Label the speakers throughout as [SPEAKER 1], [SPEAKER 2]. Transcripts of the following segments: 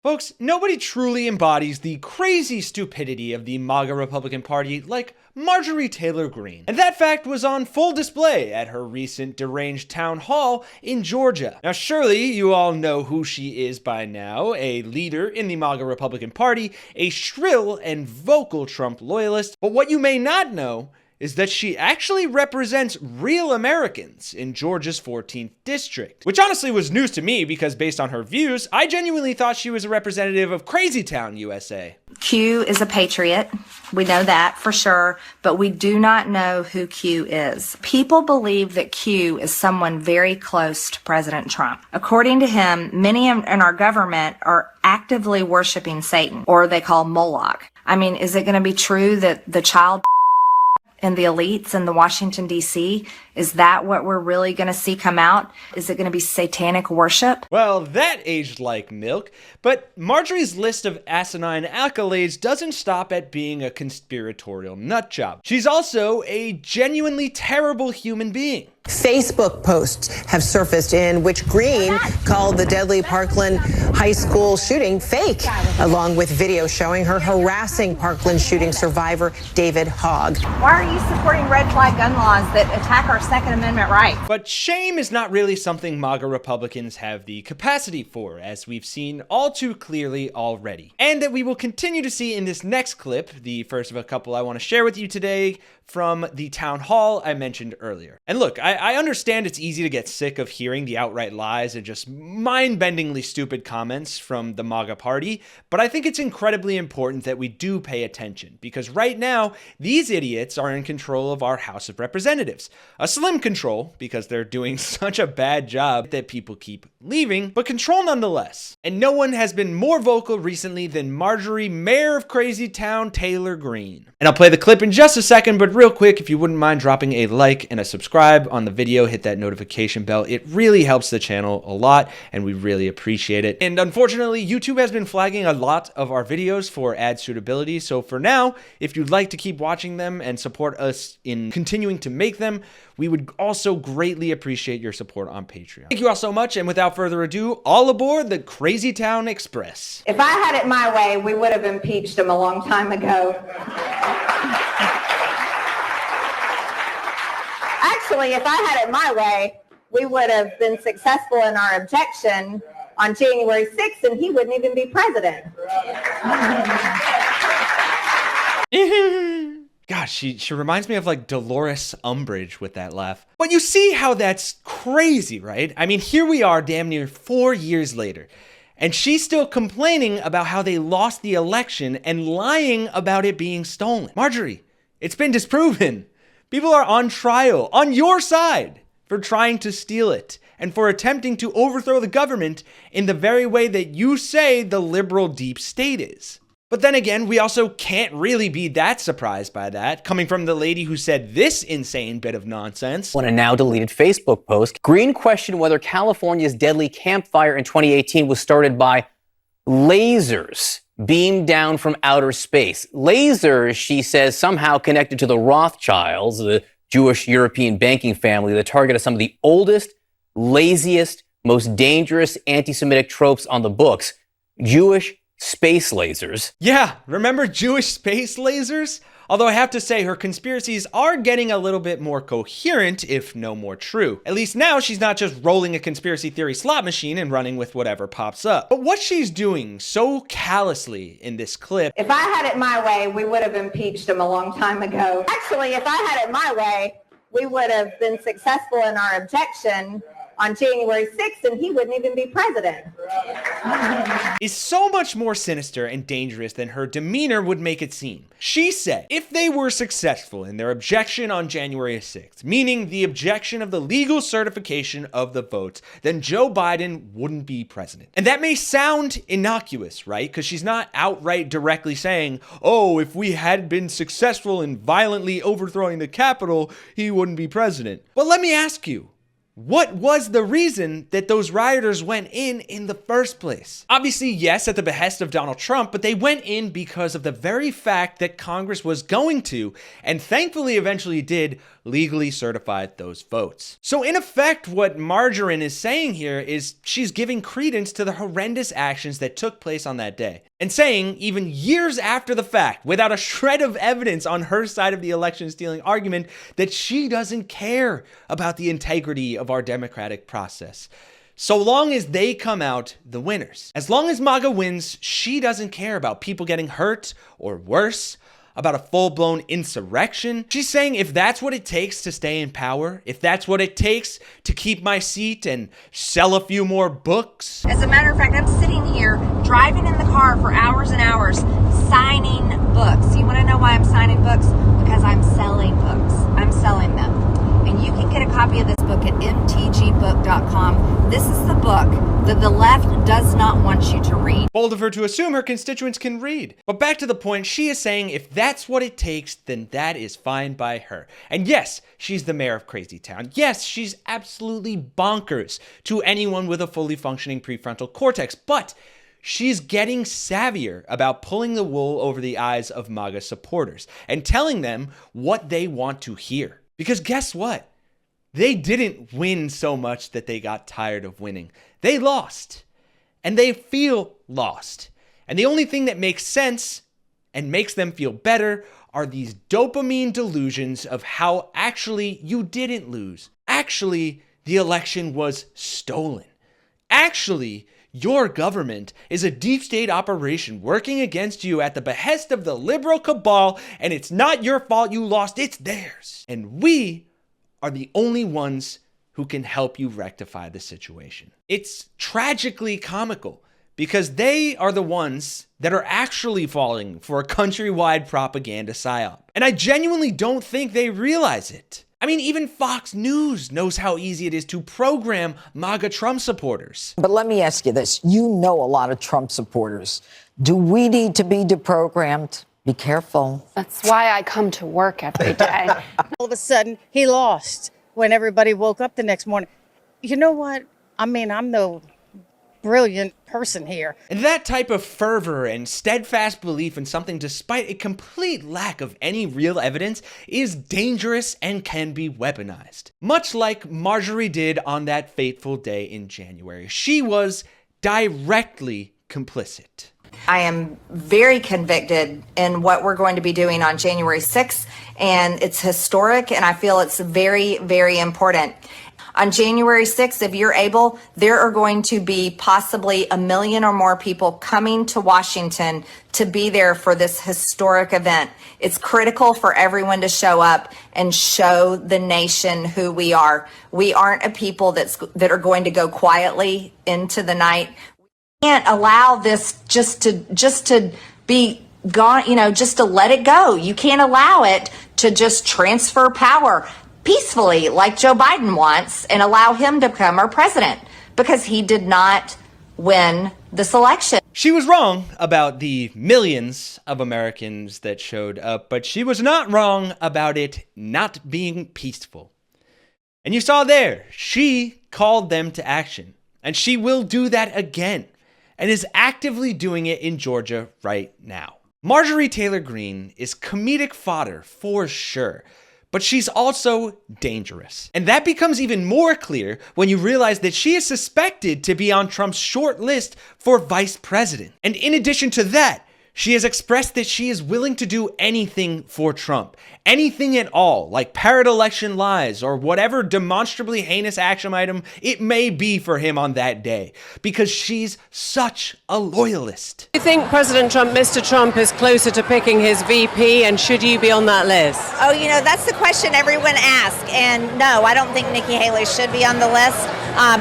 [SPEAKER 1] Folks, nobody truly embodies the crazy stupidity of the MAGA Republican Party like Marjorie Taylor Greene. And that fact was on full display at her recent deranged town hall in Georgia. Now, surely you all know who she is by now, a leader in the MAGA Republican Party, a shrill and vocal Trump loyalist. But what you may not know is that she actually represents real Americans in Georgia's 14th district. Which honestly was news to me because based on her views, I genuinely thought she was a representative of Crazy Town, USA.
[SPEAKER 2] Q is a patriot. We know that for sure, but we do not know who Q is. People believe that Q is someone very close to President Trump. According to him, many in our government are actively worshiping Satan, or they call Moloch. I mean, is it going to be true that the child and the elites in the Washington, D.C., is that what we're really going to see come out? Is it going to be satanic worship?
[SPEAKER 1] Well, that aged like milk. But Marjorie's list of asinine accolades doesn't stop at being a conspiratorial nutjob. She's also a genuinely terrible human being.
[SPEAKER 3] Facebook posts have surfaced in which Greene called the deadly Parkland high school shooting fake, along with video showing her harassing Parkland shooting survivor David Hogg.
[SPEAKER 2] Why are you supporting red flag gun laws that attack our Second Amendment rights?
[SPEAKER 1] But shame is not really something MAGA Republicans have the capacity for, as we've seen all too clearly already. And that we will continue to see in this next clip, the first of a couple I want to share with you today, from the town hall I mentioned earlier. And look, I understand it's easy to get sick of hearing the outright lies and just mind-bendingly stupid comments from the MAGA party, but I think it's incredibly important that we do pay attention, because right now, these idiots are in control of our House of Representatives. A slim control, because they're doing such a bad job that people keep leaving, but control nonetheless. And no one has been more vocal recently than Marjorie, Mayor of Crazy Town, Taylor Greene. And I'll play the clip in just a second, but real quick, if you wouldn't mind dropping a like and a subscribe on the video, hit that notification bell. It really helps the channel a lot, and we really appreciate it. And unfortunately, YouTube has been flagging a lot of our videos for ad suitability, so for now, if you'd like to keep watching them and support us in continuing to make them, we would also greatly appreciate your support on Patreon. Thank you all so much, and without further ado, all aboard the Crazy Town Express.
[SPEAKER 4] If I had it my way, we would have impeached him a long time ago. Actually, if I had it my way, we would have been successful in our objection on January 6th, and he wouldn't even be president.
[SPEAKER 1] Gosh, she reminds me of like Dolores Umbridge with that laugh. But you see how that's crazy, right? I mean, here we are damn near 4 years later, and she's still complaining about how they lost the election and lying about it being stolen. Marjorie, it's been disproven. People are on trial, on your side, for trying to steal it and for attempting to overthrow the government in the very way that you say the liberal deep state is. But then again, we also can't really be that surprised by that, coming from the lady who said this insane bit of nonsense.
[SPEAKER 5] On a now deleted Facebook post, Greene questioned whether California's deadly campfire in 2018 was started by lasers beamed down from outer space. Lasers, she says, somehow connected to the Rothschilds, the Jewish European banking family, the target of some of the oldest, laziest, most dangerous anti-Semitic tropes on the books, Jewish space lasers.
[SPEAKER 1] Yeah, remember Jewish space lasers? Although I have to say her conspiracies are getting a little bit more coherent, if no more true. At least now she's not just rolling a conspiracy theory slot machine and running with whatever pops up. But what she's doing so callously in this clip...
[SPEAKER 4] If I had it my way, we would have impeached him a long time ago. Actually, if I had it my way, we would have been successful in our objection on January 6th, and he wouldn't even be president.
[SPEAKER 1] Is so much more sinister and dangerous than her demeanor would make it seem. She said if they were successful in their objection on January 6th, meaning the objection of the legal certification of the votes, then Joe Biden wouldn't be president. And that may sound innocuous, right? Because she's not outright directly saying, oh, if we had been successful in violently overthrowing the Capitol, he wouldn't be president. But let me ask you, What was the reason that those rioters went in the first place? Obviously, yes, at the behest of Donald Trump, but they went in because of the very fact that Congress was going to, and thankfully eventually did, legally certify those votes. So in effect, what Marjorie is saying here is she's giving credence to the horrendous actions that took place on that day, and saying, even years after the fact, without a shred of evidence on her side of the election stealing argument, that she doesn't care about the integrity of our democratic process. So long as they come out the winners. As long as MAGA wins, she doesn't care about people getting hurt or worse, about a full-blown insurrection. She's saying if that's what it takes to stay in power, if that's what it takes to keep my seat and sell a few more books.
[SPEAKER 2] As a matter of fact, I'm sitting here driving in the car for hours and hours signing books. You want to know why I'm signing books? Because I'm selling books. I'm selling them. And you can get a copy of this book at mtgbook.com. This is the book that the left does not want you to read.
[SPEAKER 1] Bold of her to assume her constituents can read. But back to the point, she is saying if that's what it takes, then that is fine by her. And yes, she's the mayor of Crazy Town. Yes, she's absolutely bonkers to anyone with a fully functioning prefrontal cortex. But she's getting savvier about pulling the wool over the eyes of MAGA supporters and telling them what they want to hear. Because guess what? They didn't win so much that they got tired of winning. They lost. And they feel lost. And the only thing that makes sense and makes them feel better are these dopamine delusions of how actually you didn't lose. Actually, the election was stolen. Actually, your government is a deep state operation working against you at the behest of the liberal cabal, and it's not your fault you lost, it's theirs. And we are the only ones who can help you rectify the situation. It's tragically comical because they are the ones that are actually falling for a countrywide propaganda psyop. And I genuinely don't think they realize it. I mean, even Fox News knows how easy it is to program MAGA Trump supporters.
[SPEAKER 6] But let me ask you this. You know a lot of Trump supporters. Do we need to be deprogrammed? Be careful.
[SPEAKER 7] That's why I come to work every day.
[SPEAKER 8] All of a sudden, he lost when everybody woke up the next morning. You know what? I mean, I'm no brilliant person here.
[SPEAKER 1] And that type of fervor and steadfast belief in something despite a complete lack of any real evidence is dangerous and can be weaponized. Much like Marjorie did on that fateful day in January. She was directly complicit.
[SPEAKER 2] I am very convicted in what we're going to be doing on January 6th, and it's historic, and I feel it's very, very important. On January 6th, if you're able, there are going to be possibly 1 million or more people coming to Washington to be there for this historic event. It's critical for everyone to show up and show the nation who we are. We aren't a people that are going to go quietly into the night. We can't allow this just to be gone, just to let it go. You can't allow it to just transfer power peacefully like Joe Biden wants and allow him to become our president, because he did not win this election.
[SPEAKER 1] She was wrong about the millions of Americans that showed up, but she was not wrong about it not being peaceful. And you saw there, she called them to action, and she will do that again, and is actively doing it in Georgia right now. Marjorie Taylor Greene is comedic fodder for sure, but she's also dangerous. And that becomes even more clear when you realize that she is suspected to be on Trump's short list for vice president. And in addition to that, she has expressed that she is willing to do anything for Trump. Anything at all, like parrot election lies or whatever demonstrably heinous action item it may be for him on that day, because she's such a loyalist.
[SPEAKER 9] Do you think President Trump, Mr. Trump, is closer to picking his VP, and should you be on that list?
[SPEAKER 4] Oh, that's the question everyone asks. And no, I don't think Nikki Haley should be on the list.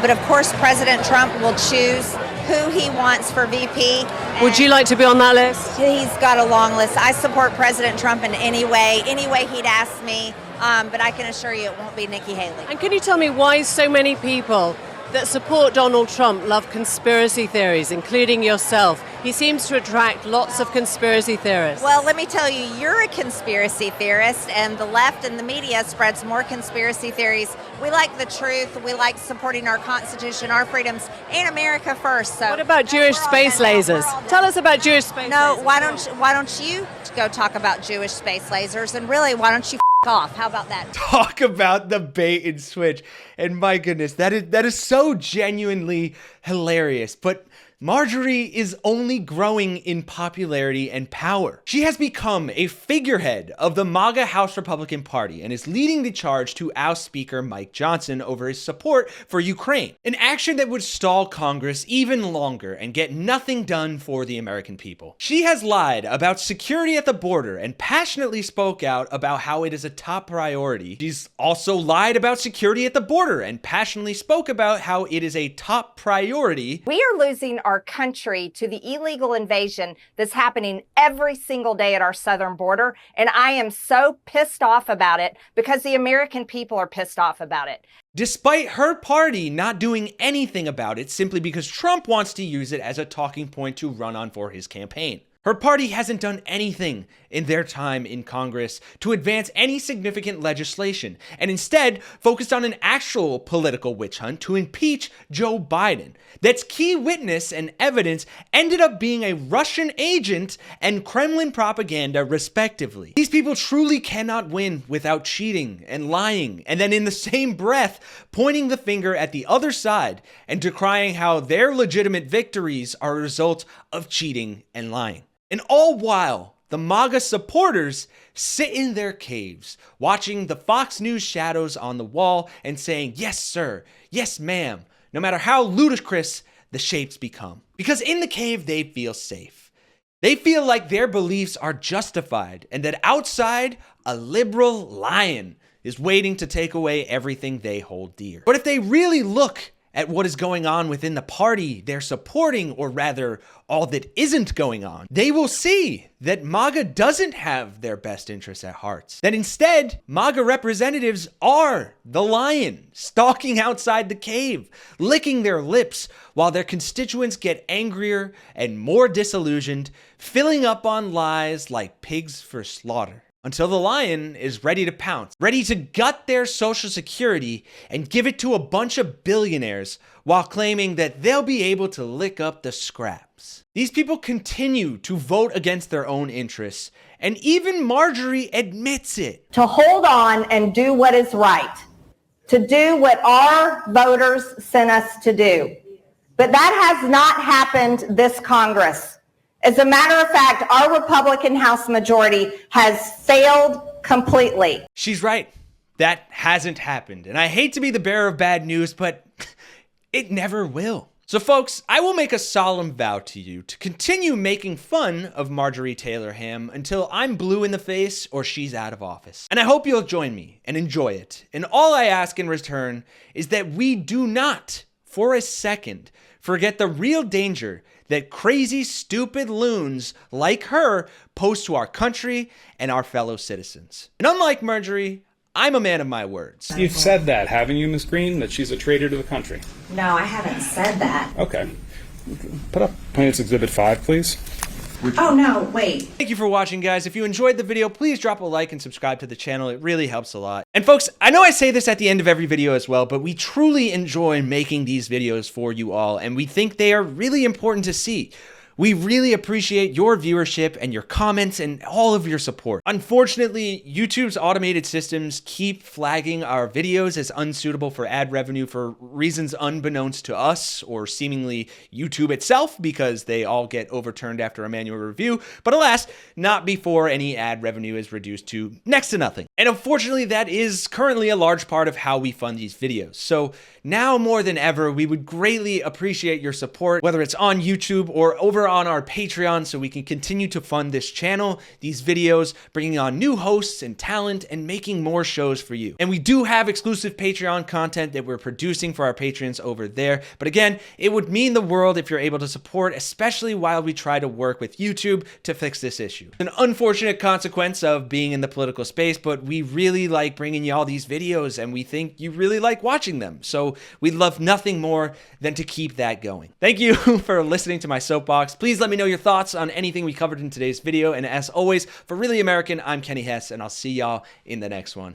[SPEAKER 4] But of course, President Trump will choose who he wants for VP.
[SPEAKER 9] Would you like to be on that list?
[SPEAKER 4] He's got a long list. I support President Trump in any way he'd ask me, but I can assure you it won't be Nikki Haley.
[SPEAKER 9] And can you tell me why so many people that support Donald Trump love conspiracy theories, including yourself? He seems to attract lots of conspiracy theorists.
[SPEAKER 10] Well, let me tell you, you're a conspiracy theorist, and the left and the media spreads more conspiracy theories. We like the truth. We like supporting our Constitution, our freedoms, and America first. So,
[SPEAKER 9] what about Jewish space lasers? Tell us about Jewish space lasers.
[SPEAKER 10] No, why don't you go talk about Jewish space lasers? And really, why don't you off? How about that?
[SPEAKER 1] Talk about the bait and switch. And my goodness, that is so genuinely hilarious. But Marjorie is only growing in popularity and power. She has become a figurehead of the MAGA House Republican Party and is leading the charge to oust Speaker Mike Johnson over his support for Ukraine, an action that would stall Congress even longer and get nothing done for the American people. She has lied about security at the border and passionately spoke out about how it is a top priority. She's also lied about security at the border and passionately spoke about how it is a top priority.
[SPEAKER 2] We are losing our country to the illegal invasion that's happening every single day at our southern border. And I am so pissed off about it because the American people are pissed off about it.
[SPEAKER 1] Despite her party not doing anything about it simply because Trump wants to use it as a talking point to run on for his campaign. Her party hasn't done anything in their time in Congress to advance any significant legislation, and instead focused on an actual political witch hunt to impeach Joe Biden. That's key witness and evidence ended up being a Russian agent and Kremlin propaganda, respectively. These people truly cannot win without cheating and lying, and then in the same breath, pointing the finger at the other side and decrying how their legitimate victories are a result of cheating and lying. And all while the MAGA supporters sit in their caves, watching the Fox News shadows on the wall and saying, "Yes, sir. Yes, ma'am," no matter how ludicrous the shapes become. Because in the cave, they feel safe. They feel like their beliefs are justified and that outside, a liberal lion is waiting to take away everything they hold dear. But if they really look at what is going on within the party they're supporting, or rather, all that isn't going on, they will see that MAGA doesn't have their best interests at heart. That instead, MAGA representatives are the lion, stalking outside the cave, licking their lips while their constituents get angrier and more disillusioned, filling up on lies like pigs for slaughter. Until the lion is ready to pounce, ready to gut their social security and give it to a bunch of billionaires while claiming that they'll be able to lick up the scraps. These people continue to vote against their own interests, and even Marjorie admits it.
[SPEAKER 4] To hold on and do what is right, to do what our voters sent us to do. But that has not happened this Congress. As a matter of fact, our Republican House majority has failed completely.
[SPEAKER 1] She's right. That hasn't happened. And I hate to be the bearer of bad news, but it never will. So folks, I will make a solemn vow to you to continue making fun of Marjorie Taylor Ham until I'm blue in the face or she's out of office. And I hope you'll join me and enjoy it. And all I ask in return is that we do not, for a second, forget the real danger that crazy, stupid loons like her pose to our country and our fellow citizens. And unlike Marjorie, I'm a man of my words.
[SPEAKER 11] You've said that, haven't you, Ms. Greene, that she's a traitor to the country?
[SPEAKER 2] No, I haven't said that.
[SPEAKER 11] Okay. Put up Plaintiff's Exhibit 5, please.
[SPEAKER 2] Oh, no, wait.
[SPEAKER 1] Thank you for watching, guys. If you enjoyed the video, please drop a like and subscribe to the channel. It really helps a lot. And folks, I know I say this at the end of every video as well, but we truly enjoy making these videos for you all, and we think they are really important to see. We really appreciate your viewership and your comments and all of your support. Unfortunately, YouTube's automated systems keep flagging our videos as unsuitable for ad revenue for reasons unbeknownst to us or seemingly YouTube itself, because they all get overturned after a manual review. But alas, not before any ad revenue is reduced to next to nothing. And unfortunately, that is currently a large part of how we fund these videos. So now more than ever, we would greatly appreciate your support, whether it's on YouTube or over on our Patreon, so we can continue to fund this channel, these videos, bringing on new hosts and talent, and making more shows for you. And we do have exclusive Patreon content that we're producing for our patrons over there. But again, it would mean the world if you're able to support, especially while we try to work with YouTube to fix this issue. An unfortunate consequence of being in the political space, but we really like bringing you all these videos, and we think you really like watching them. So we'd love nothing more than to keep that going. Thank you for listening to my soapbox. Please let me know your thoughts on anything we covered in today's video. And as always, for Really American, I'm Kenny Hesse, and I'll see y'all in the next one.